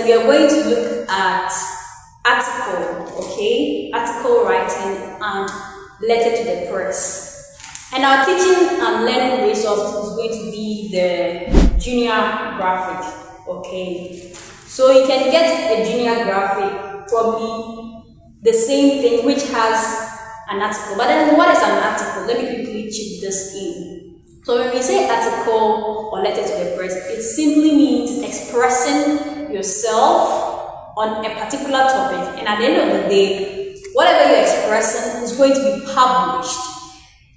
we are going to look at article, okay? Article writing and letter to the press. And our teaching and learning resource is going to be the junior graphic, okay? So you can get a junior graphic, probably the same thing, which has an article. But then what is an article? Let me quickly chip this in. So when we say article or letter to the press, it simply means expressing yourself on a particular topic, and at the end of the day, whatever you're expressing is going to be published.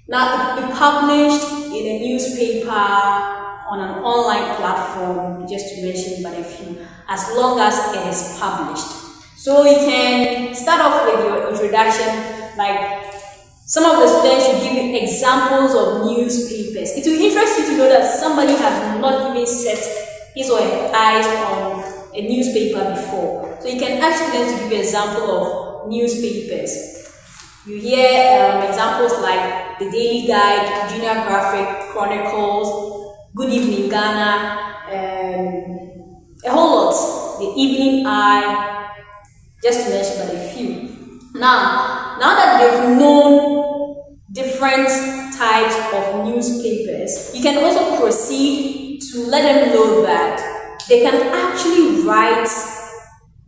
Now, it will be published in a newspaper, on an online platform, just to mention but a few, as long as it is published. So you can start off with your introduction, like some of the students should give you examples of newspapers. It will interest you to know that somebody has not even set his or her eyes on a newspaper before. So you can ask students to give you an example of newspapers. You hear examples like the Daily Guide, Junior Graphic, Chronicles, Good Evening Ghana, a whole lot. The Evening Eye, just to mention but a few. Now that they've known different types of newspapers, you can also proceed to let them know that they can actually write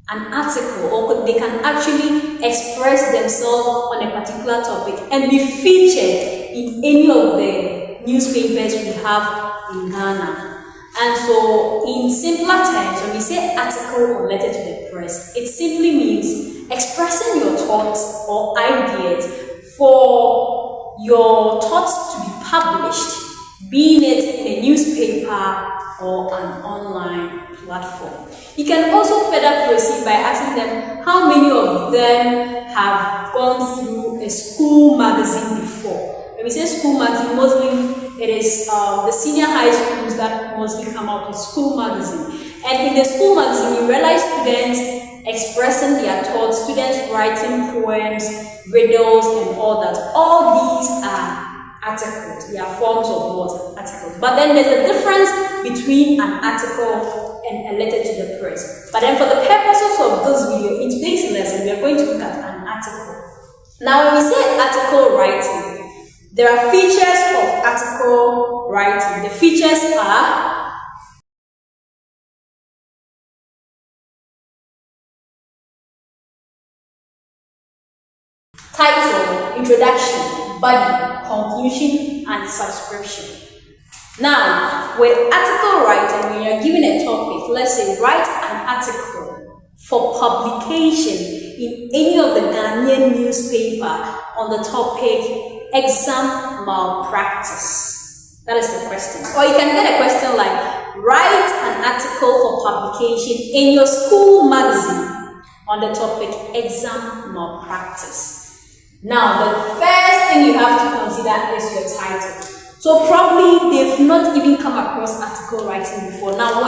an article, or they can actually express themselves on a particular topic and be featured in any of the newspapers we have in Ghana. And so, in simpler terms, when we say article or letter to the press, it simply means expressing your thoughts or ideas for your thoughts to be published, being it in a newspaper or an online platform. You can also further proceed by asking them how many of them have gone through a school magazine before. When we say school magazine, mostly it is the senior high schools that mostly come out with school magazine. And in the school magazine, you realize students expressing their thoughts, students writing poems, riddles, and all that. All these are articles. They are forms of what? Articles. But then there's a difference between an article and a letter to the press. But then for the purposes of this video, in today's lesson, we are going to look at an article. Now, when we say article writing, there are features of article writing. The features are title, introduction, body, conclusion, and subscription. Now, with article writing, when you're given a topic, let's say write an article for publication in any of the Ghanaian newspaper on the topic exam malpractice. That is the question. Or you can get a question like, write an article for publication in your school magazine on the topic exam malpractice. Now, the first thing you have to consider is your title. So probably they've not even come across article writing before. Now,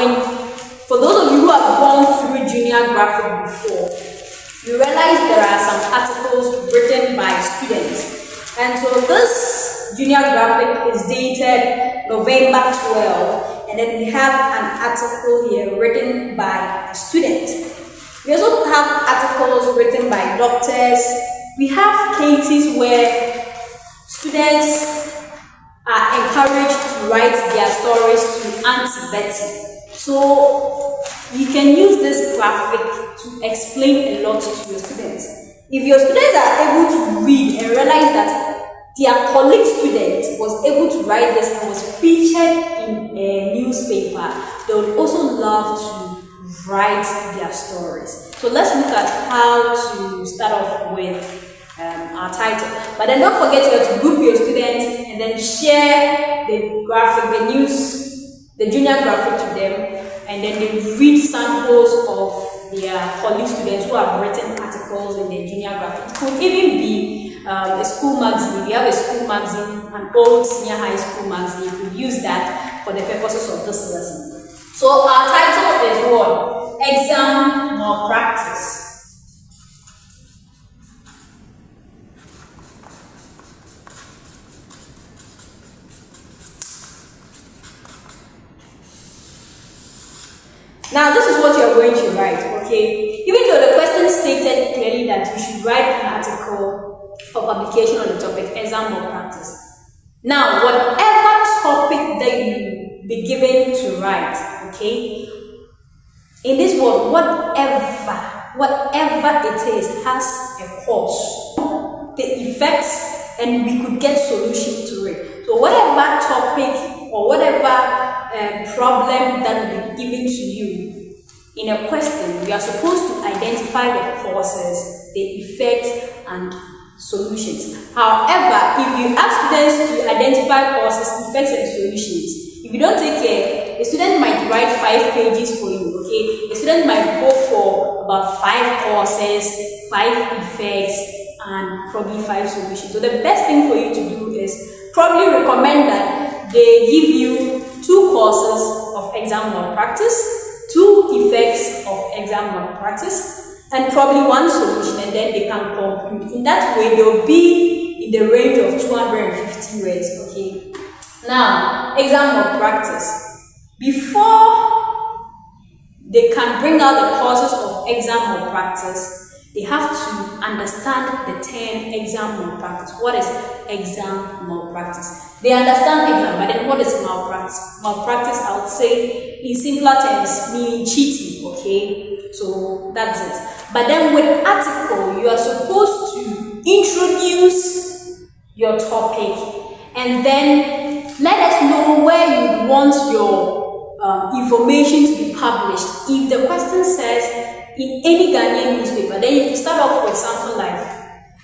for those of you who have gone through junior graphic before, you realize there are some articles written by students. And so this junior graphic is dated November 12, and then we have an article here written by a student. We also have articles written by doctors. We have cases where students are encouraged to write their stories to Auntie Betty. So you can use this graphic to explain a lot to your students. If your students are able to read and realize that their colleague student was able to write this and was featured in a newspaper, they would also love to write their stories. So let's look at how to start off with our title. But then don't forget you have to group your students and then share the graphic, the junior graphic to them, and then they read samples of their colleague students who have written articles in the junior graphic. It could even be a school magazine. If you have a school magazine, an old senior high school magazine, you could use that for the purposes of this lesson. So our title is what? Exam malpractice. Now, this is what you're you're going to write, okay? Even though the question stated clearly that you should write an article for publication on the topic exam malpractice. Now, whatever topic that you be given to write, okay? In this world, whatever it is has a cause, the effects, and we could get solution to it. So whatever topic or whatever problem that will be given to you in a question, we are supposed to identify the causes, the effects, and solutions. However, if you ask students to identify causes, effects, and solutions, if you don't take care, a student might write 5 pages for you, okay? A student might go for about 5 causes, 5 effects, and probably 5 solutions. So the best thing for you to do is probably recommend that they give you 2 causes of exam malpractice, 2 effects of exam malpractice, and probably 1 solution, and then they can conclude. In that way, they'll be in the range of 250 words, okay? Now, exam malpractice. Before they can bring out the causes of exam malpractice, they have to understand the term exam malpractice. What is exam malpractice? They understand exam, but then what is malpractice? Malpractice, I would say, in simpler terms, meaning cheating, okay? So that's it. But then with article, you are supposed to introduce your topic and then let us know where you want your information to be published. If the question says in any Ghanaian newspaper, then you can start off with something like,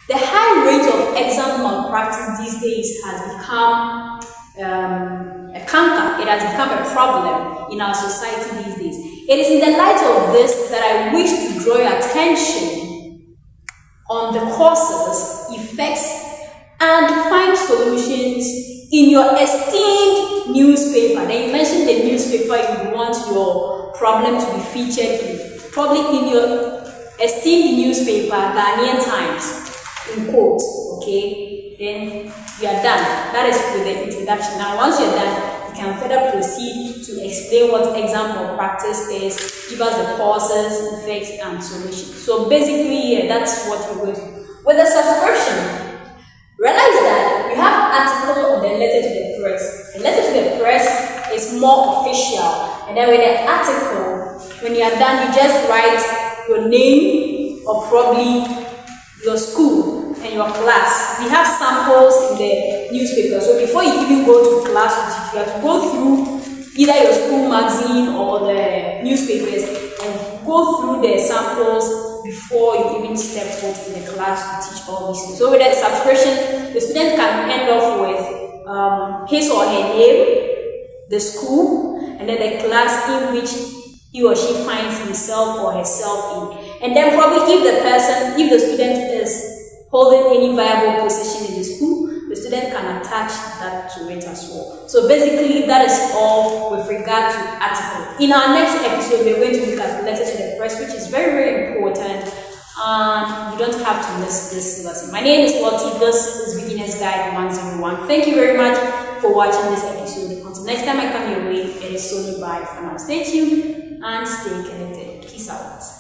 the high rate of exam malpractice these days has become a canker. It has become a problem in our society these days. It is in the light of this that I wish to draw your attention on the causes, effects, and find solutions in your esteemed newspaper. Then you mentioned the newspaper you want your problem to be featured in. Probably in your esteemed newspaper, Ghanaian Times, in quotes, okay? Then you are done. That is with the introduction. Now, once you're done, you can further proceed to explain what exam malpractice is, give us the causes, effects, and solutions. So basically, yeah, that's what we're going to do. With the subscription, realize that you have article and then letter to the press. The letter to the press is more official, and then with the article, when you are done, you just write your name or probably your school and your class. We have samples in the newspaper, so before you even go to class, you have to go through either your school magazine or the newspapers and go through the samples before you even step foot in the class to teach all these things. So with that subscription, the student can end off with his or her name, the school, and then the class in which he or she finds himself or herself in. And then probably if the student is holding any viable position in the school, the student can attach that to it as well. So basically, that is all with regard to article. In our next episode, we're going to look at letter to the press, which is very, very important. You don't have to miss this lesson. My name is Lottie. This is Beginner's Guide 101. Thank you very much for watching this episode. Until next time I come your way, it is Sony. Bye for now. Stay tuned and stay connected. Peace out.